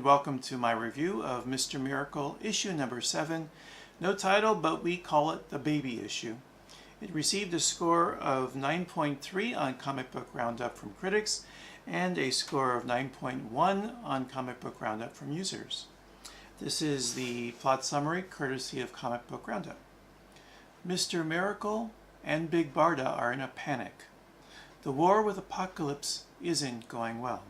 and welcome to my review of Mr. Miracle issue number 7. No title, but we call it the baby issue. It received a score of 9.3 on Comic Book Roundup from critics and a score of 9.1 on Comic Book Roundup from users. This is the plot summary courtesy of Comic Book Roundup. Mr. Miracle and Big Barda are in a panic. The war with Apocalypse isn't going well,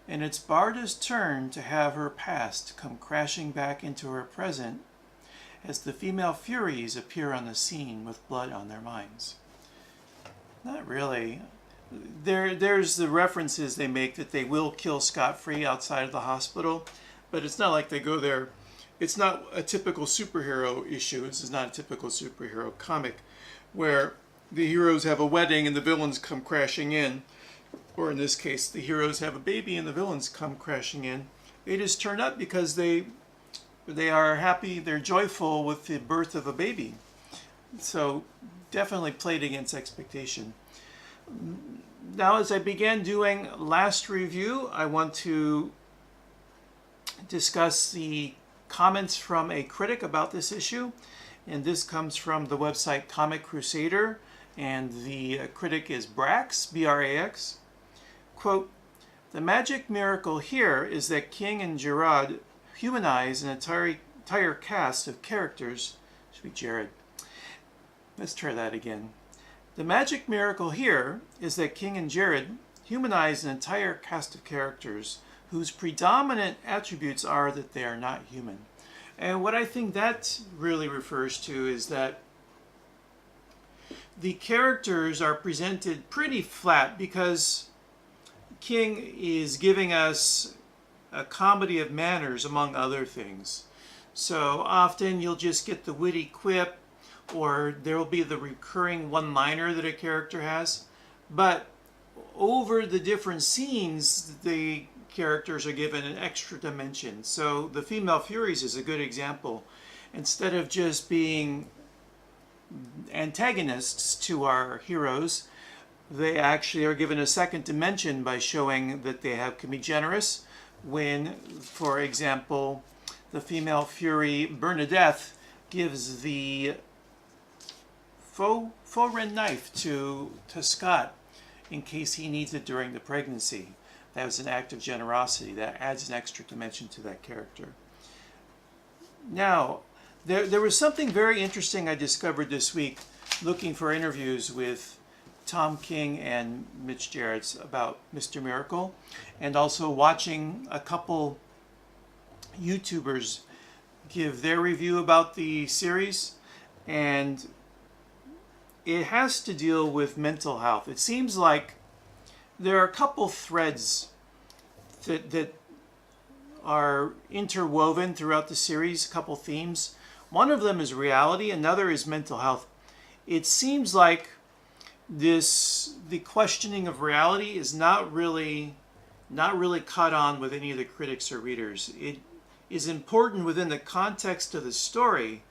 and it's Barda's turn to have her past come crashing back into her present as the female Furies appear on the scene with blood on their minds. Not really. There's the references they make that they will kill scot-free outside of the hospital, but it's not like they go there. It's not a typical superhero issue. This is not a typical superhero comic where the heroes have a wedding and the villains come crashing in. Or in this case, the heroes have a baby and the villains come crashing in. They just turn up because they are happy, they're joyful with the birth of a baby. So definitely played against expectation. Now, as I began doing last review, I want to discuss the comments from a critic about this issue. And this comes from the website Comic Crusader, and the critic is Brax, B-R-A-X. Quote, "The magic miracle here is that King and Gerads humanize an entire cast of characters." Should be Gerads. Let's try that again. "The magic miracle here is that King and Gerads humanize an entire cast of characters whose predominant attributes are that they are not human." And what I think that really refers to is that the characters are presented pretty flat because King is giving us a comedy of manners, among other things. So often you'll just get the witty quip, or there will be the recurring one-liner that a character has. But over the different scenes, the characters are given an extra dimension. So the female Furies is a good example. Instead of just being antagonists to our heroes, they actually are given a second dimension by showing that they can be generous when, for example, the female Fury Bernadette gives the foreign knife to Scott in case he needs it during the pregnancy. That was an act of generosity. That adds an extra dimension to that character. Now, there was something very interesting I discovered this week looking for interviews with Tom King and Mitch Gerads about Mr. Miracle, and also watching a couple YouTubers give their review about the series, and it has to deal with mental health. It seems like there are a couple threads that are interwoven throughout the series, a couple themes. One of them is reality, another is mental health. It seems like the questioning of reality is not really caught on with any of the critics or readers. It is important within the context of the story,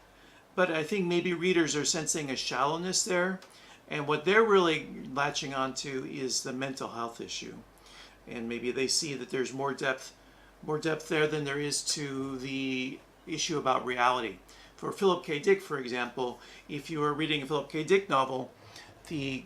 but I think maybe readers are sensing a shallowness there, and what they're really latching onto is the mental health issue. And maybe they see that there's more depth there than there is to the issue about reality. For Philip K. Dick, for example, if you are reading a Philip K. Dick novel, the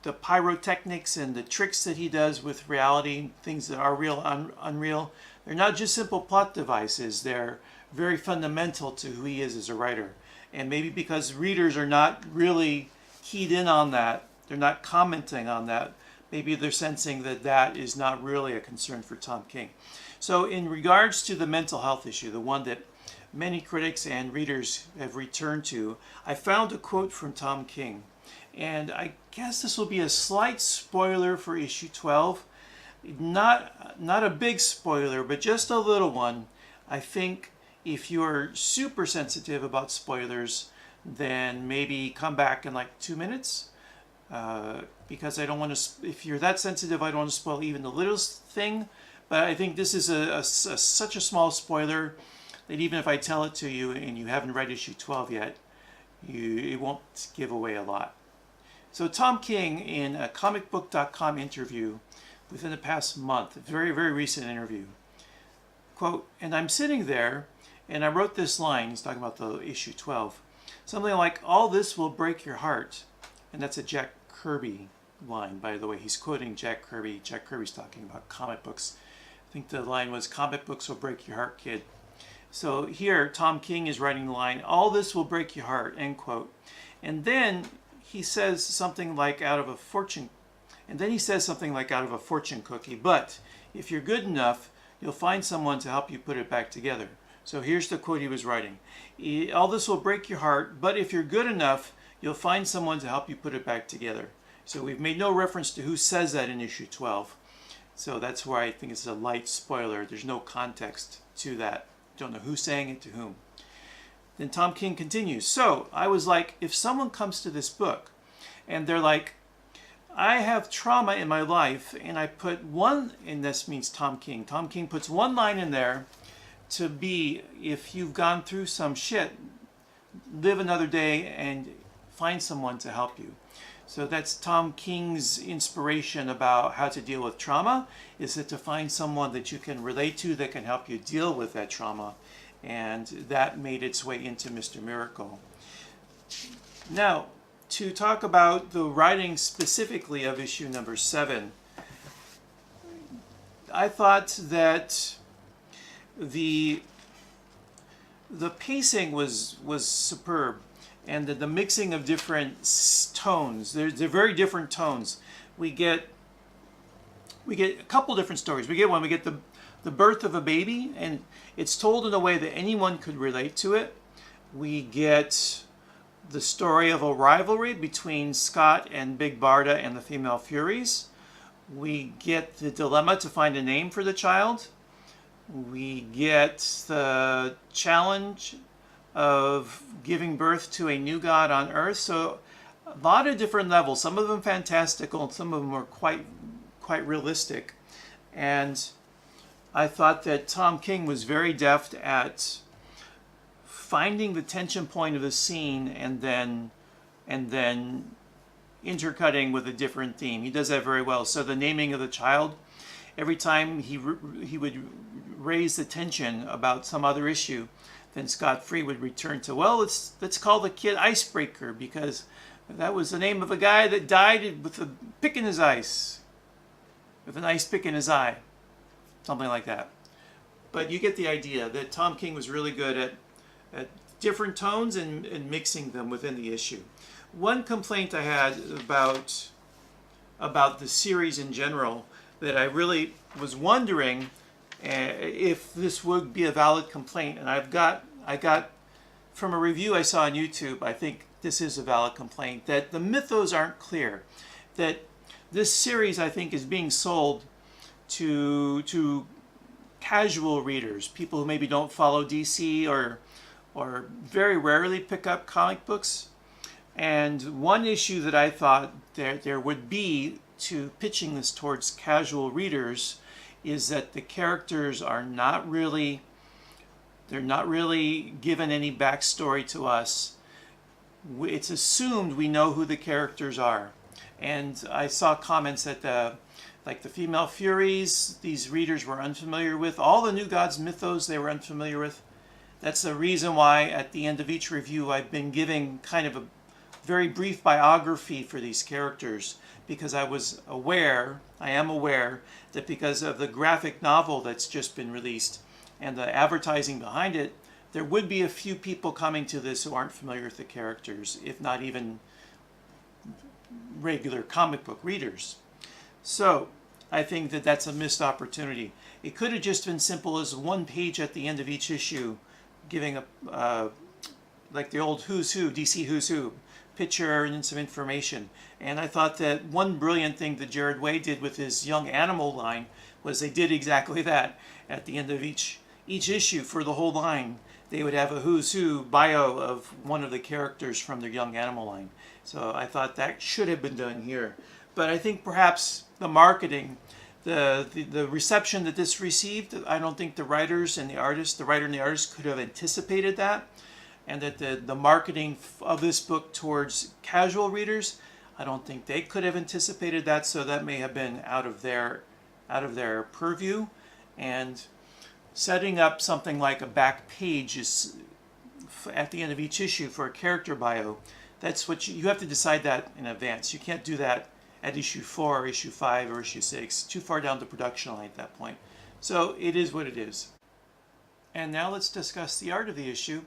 pyrotechnics and the tricks that he does with reality, things that are real, unreal, they're not just simple plot devices. They're very fundamental to who he is as a writer. And maybe because readers are not really keyed in on that, they're not commenting on that, maybe they're sensing that that is not really a concern for Tom King. So in regards to the mental health issue, the one that many critics and readers have returned to, I found a quote from Tom King. And I guess this will be a slight spoiler for issue 12. Not a big spoiler, but just a little one. I think if you're super sensitive about spoilers, then maybe come back in like 2 minutes. Because I don't want to, if you're that sensitive, I don't want to spoil even the littlest thing. But I think this is such a small spoiler that even if I tell it to you and you haven't read issue 12 yet, it won't give away a lot. So Tom King, in a comicbook.com interview within the past month, a very, very recent interview, quote, and I'm sitting there, and I wrote this line. He's talking about the issue 12. Something like, all this will break your heart. And that's a Jack Kirby line, by the way. He's quoting Jack Kirby. Jack Kirby's talking about comic books. I think the line was, comic books will break your heart, kid. So here, Tom King is writing the line, all this will break your heart, end quote. And then he says something like out of a fortune cookie, but if you're good enough, you'll find someone to help you put it back together. So here's the quote he was writing. All this will break your heart, but if you're good enough, you'll find someone to help you put it back together. So we've made no reference to who says that in issue 12. So that's why I think it's a light spoiler. There's no context to that. Don't know who's saying it to whom. Then Tom King continues. So I was like, if someone comes to this book and they're like, I have trauma in my life, and I put one, and this means Tom King. Tom King puts one line in there to be, if you've gone through some shit, live another day and find someone to help you. So that's Tom King's inspiration about how to deal with trauma, is that to find someone that you can relate to that can help you deal with that trauma. And that made its way into Mr. Miracle. Now, to talk about the writing specifically of issue number 7, I thought that the pacing was superb, and the mixing of different tones. They're very different tones. We get a couple different stories. We get the birth of a baby, and it's told in a way that anyone could relate to it. We get the story of a rivalry between Scott and Big Barda and the Female Furies. We get the dilemma to find a name for the child. We get the challenge of giving birth to a new god on Earth. So a lot of different levels, some of them fantastical and some of them are quite realistic. And I thought that Tom King was very deft at finding the tension point of the scene and then intercutting with a different theme. He does that very well. So the naming of the child, every time he would raise the tension about some other issue, then Scott Free would return to, well, let's call the kid Icebreaker, because that was the name of a guy that died with a pick in his ice, with an ice pick in his eye, something like that. But you get the idea that Tom King was really good at different tones and mixing them within the issue. One complaint I had about the series in general, that I really was wondering if this would be a valid complaint, and I got from a review I saw on YouTube, I think this is a valid complaint, that the mythos aren't clear. That this series, I think, is being sold to casual readers, people who maybe don't follow DC or very rarely pick up comic books. And one issue that I thought there would be to pitching this towards casual readers is that the characters are not really given any backstory to us. It's assumed we know who the characters are. And I saw comments that like the Female Furies, these readers were unfamiliar with. All the New Gods mythos they were unfamiliar with. That's the reason why at the end of each review I've been giving kind of a very brief biography for these characters, because I am aware that because of the graphic novel that's just been released and the advertising behind it, there would be a few people coming to this who aren't familiar with the characters, if not even regular comic book readers. So I think that that's a missed opportunity. It could have just been simple as one page at the end of each issue, giving like the old Who's Who, DC Who's Who, picture and some information. And I thought that one brilliant thing that Gerard Way did with his Young Animal line was they did exactly that. At the end of each issue for the whole line, they would have a Who's Who bio of one of the characters from their Young Animal line. So I thought that should have been done here. But I think perhaps the marketing, the reception that this received, I don't think the writer and the artist could have anticipated that. And that the marketing of this book towards casual readers, I don't think they could have anticipated that. So that may have been out of their purview. And setting up something like a back page is at the end of each issue for a character bio. That's what you have to decide that in advance. You can't do that at issue 4 or issue 5 or issue 6. Too far down the production line at that point. So it is what it is. And now let's discuss the art of the issue.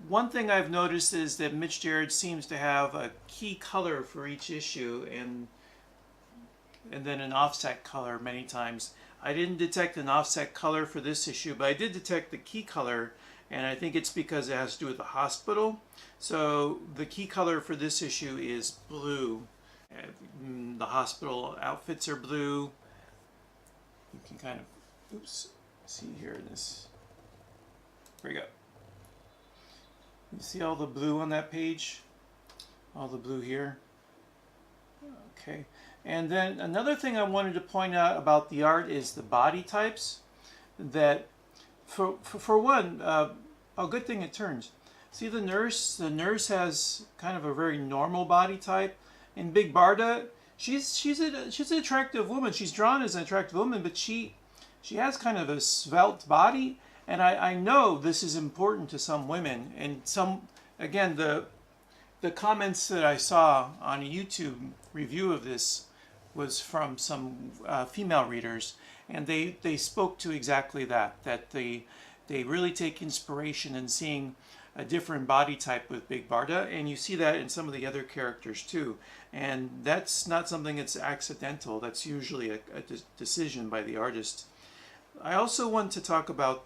One thing I've noticed is that Mitch Gerads seems to have a key color for each issue and then an offset color many times. I didn't detect an offset color for this issue, but I did detect the key color, and I think it's because it has to do with the hospital. So the key color for this issue is blue. The hospital outfits are blue. You can kind of, see here in this. There we go. You see all the blue on that page? All the blue here. Okay. And then another thing I wanted to point out about the art is the body types. That, for one, a good thing it turns. See the nurse? The nurse has kind of a very normal body type. In Big Barda, she's an attractive woman. She's drawn as an attractive woman, but she has kind of a svelte body. And I know this is important to some women. And some, again, the comments that I saw on a YouTube review of this was from some female readers. And they spoke to exactly that they really take inspiration in seeing a different body type with Big Barda. And you see that in some of the other characters too. And that's not something that's accidental. That's usually a decision by the artist. I also want to talk about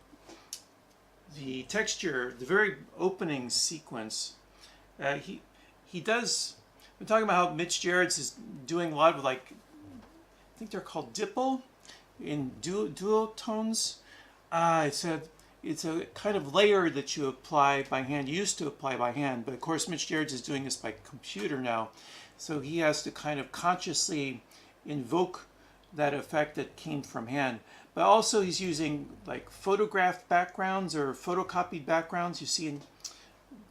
the texture, the very opening sequence. He does, we're talking about how Mitch Gerads is doing a lot of, like, I think they're called dipple in duotones. It's a kind of layer that you apply by hand. You used to apply by hand, but of course Mitch Gerads is doing this by computer now. So he has to kind of consciously invoke that effect that came from hand. But also he's using like photographed backgrounds or photocopied backgrounds. You see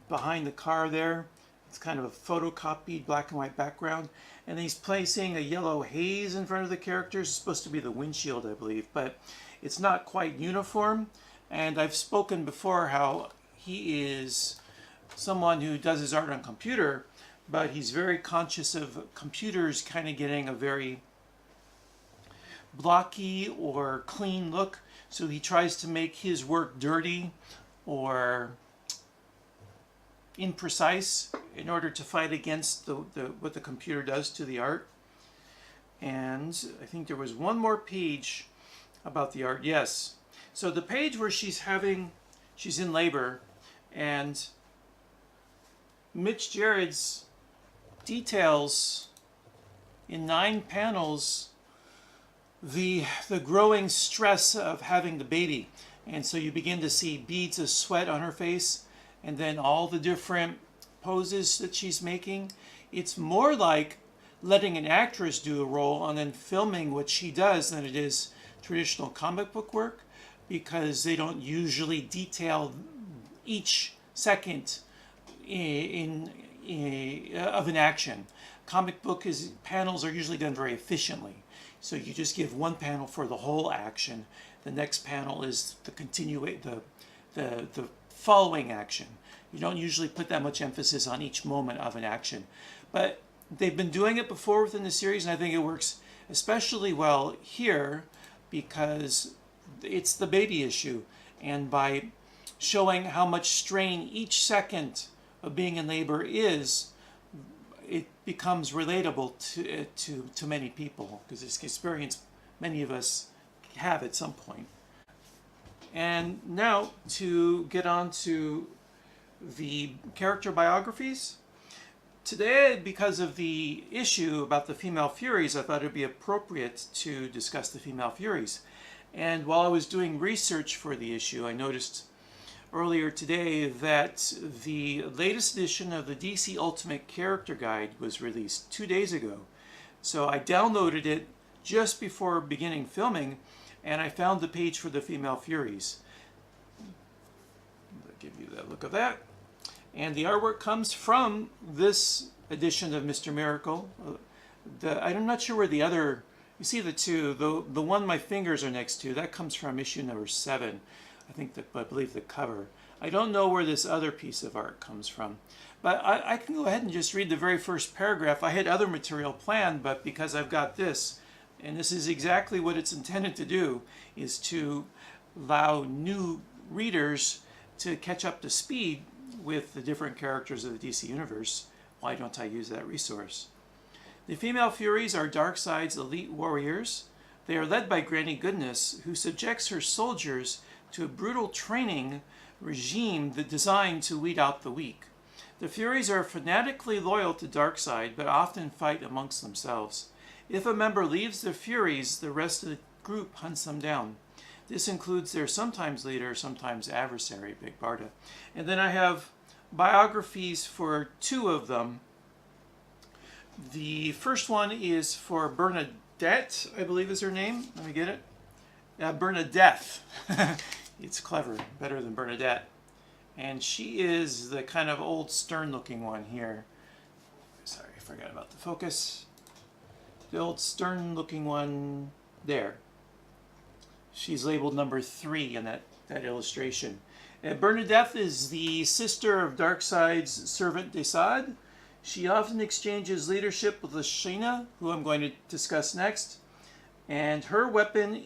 behind the car there, it's kind of a photocopied black and white background. And then he's placing a yellow haze in front of the characters. It's supposed to be the windshield, I believe, but it's not quite uniform. And I've spoken before how he is someone who does his art on computer, but he's very conscious of computers kind of getting a very blocky or clean look. So he tries to make his work dirty or imprecise in order to fight against what the computer does to the art. And I think there was one more page about the art. Yes. So the page where she's in labor, and Mitch Gerads details in 9 panels the growing stress of having the baby. And so you begin to see beads of sweat on her face, and then all the different poses that she's making. It's more like letting an actress do a role and then filming what she does than it is traditional comic book work, because they don't usually detail each second of an action. Comic book panels are usually done very efficiently. So you just give one panel for the whole action. The next panel is the following action. You don't usually put that much emphasis on each moment of an action. But they've been doing it before within the series, and I think it works especially well here because it's the baby issue. And by showing how much strain each second of being in labor is, it becomes relatable to many people, because it's an experience many of us have at some point. And now to get on to the character biographies. Today, because of the issue about the female Furies, I thought it would be appropriate to discuss the female Furies. And while I was doing research for the issue, I noticed earlier today that the latest edition of the DC Ultimate Character Guide was released 2 days ago. So I downloaded it just before beginning filming, and I found the page for the female Furies. I'll give you that look of that. And the artwork comes from this edition of Mr. Miracle. I'm not sure where the other You see the two, the one my fingers are next to, that comes from issue number 7. I believe the cover. I don't know where this other piece of art comes from. But I can go ahead and just read the very first paragraph. I had other material planned, but because I've got this, and this is exactly what it's intended to do, is to allow new readers to catch up to speed with the different characters of the DC Universe. Why don't I use that resource? The female Furies are Darkseid's elite warriors. They are led by Granny Goodness, who subjects her soldiers to a brutal training regime that designed to weed out the weak. The Furies are fanatically loyal to Darkseid, but often fight amongst themselves. If a member leaves the Furies, the rest of the group hunts them down. This includes their sometimes leader, sometimes adversary, Big Barda. And then I have biographies for 2 of them. The first one is for Bernadette, I believe is her name. Let me get it. Bernadette. It's clever, better than Bernadette. And she is the kind of old stern-looking one here. Sorry, I forgot about the focus. The old stern-looking one there. She's labeled number 3 in that illustration. Bernadette is the sister of Darkseid's servant Desaad. She often exchanges leadership with Lashina, who I'm going to discuss next. And her weapon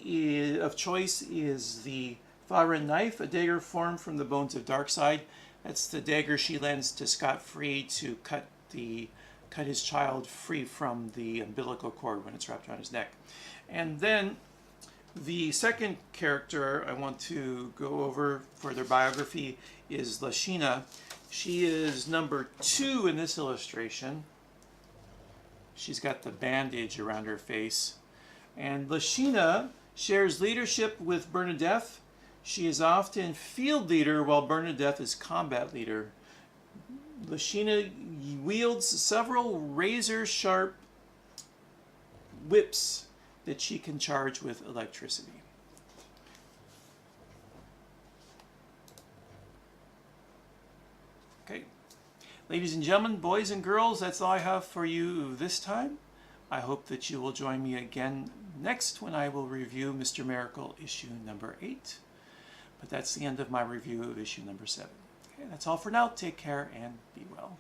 of choice is the Farin knife, a dagger formed from the bones of Darkseid. That's the dagger she lends to Scott Free to cut his child free from the umbilical cord when it's wrapped around his neck. And then the second character I want to go over for their biography is Lashina. She is number 2 in this illustration. She's got the bandage around her face. And Lashina shares leadership with Bernadette. She is often field leader while Bernadette is combat leader. Lashina wields several razor-sharp whips that she can charge with electricity. Okay. Ladies and gentlemen, boys and girls, that's all I have for you this time. I hope that you will join me again next when I will review Mr. Miracle issue number 8. But that's the end of my review of issue number 7. Okay, that's all for now. Take care and be well.